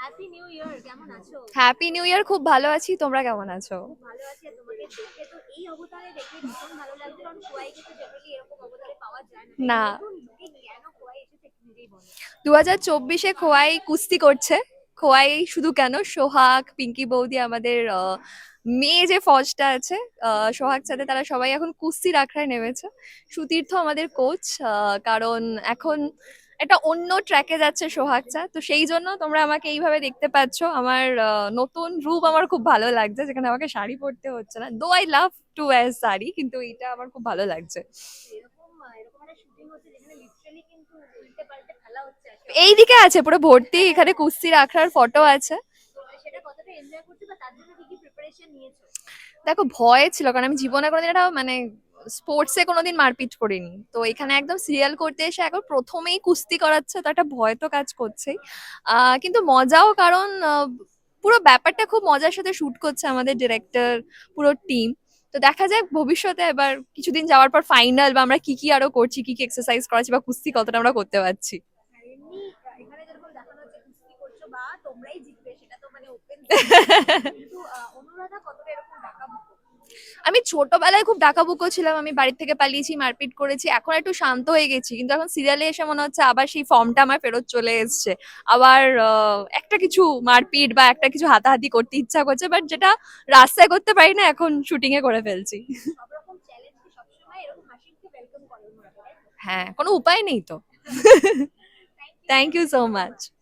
Happy new year, কেমন আছো? Happy new year, খুব ভালো আছি। তোমরা কেমন আছো? খুব ভালো আছি। আর তোমাকে দেখে তো এই অবতারে দেখে ভীষণ ভালো লাগছে, কারণ খোয়াইকে তো জেনারেলি এরকম অবতারে পাওয়া যায় না। এই না, নতুন লুকে কেন খোয়াই এসেছে একটু নিজেই বলো। 2024-এ খোয়াই কুস্তি করছে। খোয়াই শুধু কেন, সোহাগ, পিঙ্কি বৌদি, আমাদের মেয়ে যে ফজটা আছে, সোহাগ সাথে তারা সবাই এখন কুস্তির আখড়ায় নেমেছে। সুতীর্থ আমাদের কোচ, কারণ এখন একটা অন্য ট্র্যাকে যাচ্ছে সোহাগ চা, তো সেই জন্য তোমরা আমাকে এইভাবে দেখতে পাচ্ছ। আমার নতুন রূপ আমার খুব ভালো লাগছে, যেখানে আমাকে শাড়ি পরতে হচ্ছে না। Though I love to wire sari, কিন্তু এটা আমার খুব ভালো লাগছে। এরকম একটা শুটিং হচ্ছে যেখানে লিটারালি কিন্তু উল্টে পাল্টে ফেলা হচ্ছে এইদিকে আছে পুরো ভর্তি, এখানে কুস্তির আখড়ার ফটো আছে। তো সেটা কতটা এনজয় করছো বা তার জন্য কি কি প্রিপারেশন নিয়েছো? দেখো, ভয় ছিল, কারণ আমি জীবনে কোনোদিন এটা মানে স্পোর্টসে কোনোদিন মারপিট করিনি। তো এখানে একদম সিরিয়াল করতে এসে এখন প্রথমেই কুস্তি করাচ্ছে, তো একটা ভয় তো কাজ করছেই। কিন্তু মজাও, কারণ পুরো ব্যাপারটা খুব মজার সাথে শুট করছে আমাদের ডিরেক্টর, পুরো টিম। তো দেখা যাক ভবিষ্যতে এবার কিছুদিন যাওয়ার পর ফাইনাল, বা আমরা কি কি আরো করছি, কি কি এক্সারসাইজ করাচ্ছি, বা কুস্তি কতটা আমরা করতে পারছি। আর এমনি এখানে যেরকম দেখানো হচ্ছে কুস্তি করছো বা তোমরাই জিতবে, সেটা তো মানে ওপেন। কিন্তু অনুরাধা কতটা এরকম ডাকাবুকো? আমি ছোটবেলায় খুব ডাকাবুকো ছিলাম, আমি বাড়ির থেকে পালিয়েছি, মারপিট করেছি। এখন একটু শান্ত হয়ে গেছি, কিন্তু এখন সিরিয়ালে এসে মনে হচ্ছে আবার সেই ফর্মটা আমার ফেরত চলে এসছে। আবার একটা কিছু মারপিট বা একটা কিছু হাতাহাতি করতে ইচ্ছা করছে, বাট যেটা রাস্তায় করতে পারি না, এখন শুটিং এ করে ফেলছি। সব রকম চ্যালেঞ্জকে সবসময় এরকম হাসি মুখে ওয়েলকাম করে অনুরাধা, তাই তো? হ্যাঁ, কোনো উপায় নেই তো। Thank you so thank you much. So much.